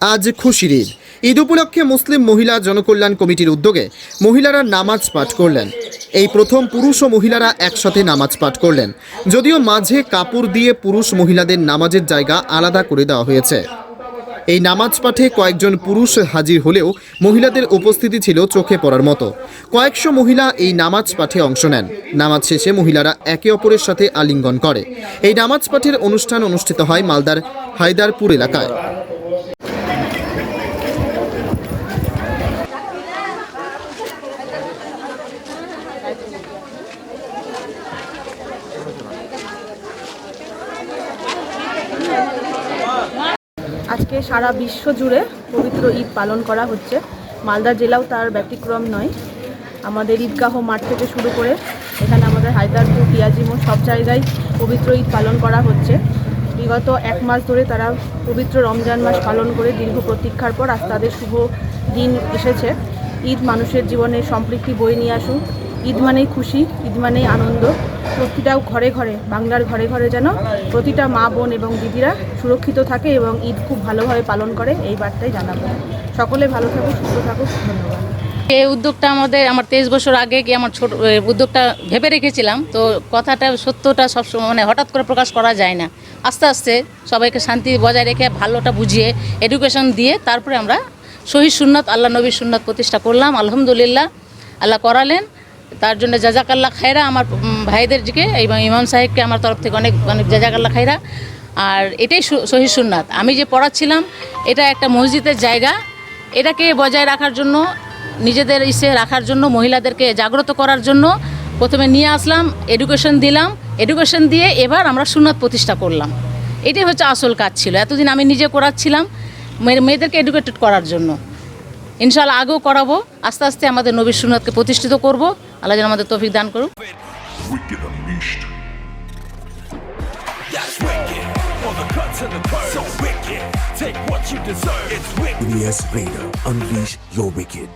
আজ খুশির ঈদ। ঈদ উপলক্ষে মুসলিম মহিলা জনকল্যাণ কমিটির উদ্যোগে মহিলারা নামাজ পাঠ করলেন। এই প্রথম পুরুষ ও মহিলারা একসাথে নামাজ পাঠ করলেন। যদিও মাঝে কাপড় দিয়ে পুরুষ মহিলাদের নামাজের জায়গা আলাদা করে দেওয়া হয়েছে। এই নামাজ পাঠে কয়েকজন পুরুষ হাজির হলেও মহিলাদের উপস্থিতি ছিল চোখে পড়ার মতো। কয়েকশো মহিলা এই নামাজ পাঠে অংশ নেন। নামাজ শেষে মহিলারা একে অপরের সাথে আলিঙ্গন করে। এই নামাজ পাঠের অনুষ্ঠান অনুষ্ঠিত হয় মালদার হায়দারপুর এলাকায়। আজকে সারা বিশ্ব জুড়ে পবিত্র ঈদ পালন করা হচ্ছে। মালদা জেলাও তার ব্যতিক্রম নয়। আমাদের ঈদগাহ মাঠ থেকে শুরু করে এখানে আমাদের হায়দারপুর, পিয়াজিমো সব জায়গায় পবিত্র ঈদ পালন করা হচ্ছে। বিগত এক মাস ধরে তারা পবিত্র রমজান মাস পালন করে দীর্ঘ প্রতীক্ষার পর আজ তাদের শুভ দিন এসেছে। ঈদ মানুষের জীবনে সম্পৃক্তি বয়ে নিয়ে আসুক। ঈদ মানেই খুশি, ঈদ মানেই আনন্দ। প্রতিটা ঘরে ঘরে, বাংলার ঘরে ঘরে যেন প্রতিটা মা বোন এবং দিদিরা সুরক্ষিত থাকে এবং ঈদ খুব ভালোভাবে পালন করে, এই বার্তাই জানাবো। সকলে ভালো থাকুক, সুস্থ থাকুক। ধন্যবাদ। এই উদ্যোগটা আমার 23 বছর আগে কি আমার ছোট উদ্যোগটা ভেবে রেখেছিলাম। তো কথাটা সত্যটা সবসময় হঠাৎ করে প্রকাশ করা যায় না। আস্তে আস্তে সবাইকে শান্তি বজায় রেখে ভালোটা বুঝিয়ে এডুকেশন দিয়ে তারপরে আমরা সহি সুন্নাত, আল্লাহ নবীর সুন্নাত প্রতিষ্ঠা করলাম। আলহামদুলিল্লাহ, আল্লাহ করালেন। তার জন্য জাজাকাল্লাহ খায়রা আমার ভাইদেরকে এবং ইমাম সাহেবকে আমার তরফ থেকে অনেক অনেক জাজাকাল্লাহ খায়রা। আর এটাই সহি সুন্নাত। আমি যে পড়াচ্ছিলাম এটা একটা মসজিদের জায়গা, এটাকে বজায় রাখার জন্য, নিজেদের ইসে রাখার জন্য, মহিলাদেরকে জাগ্রত করার জন্য প্রথমে নিয়ে আসলাম, এডুকেশন দিলাম। এডুকেশন দিয়ে এবার আমরা সুন্নাত প্রতিষ্ঠা করলাম। এটাই হচ্ছে আসল কাজ ছিল। এতদিন আমি নিজে করাচ্ছিলাম মেয়েদেরকে এডুকেটেড করার জন্য। ইনশাআল্লাহ আগেও করাবো। আস্তে আস্তে আমাদের নবীর সুন্নাতকে প্রতিষ্ঠিত করব। আল্লাহ যেন আমাদের তৌফিক দান করুক। Wicked Unleashed. That's wicked. All the cuts and the curves. So wicked. Take what you deserve. It's wicked. Ilyas Raider, unleash your wicked.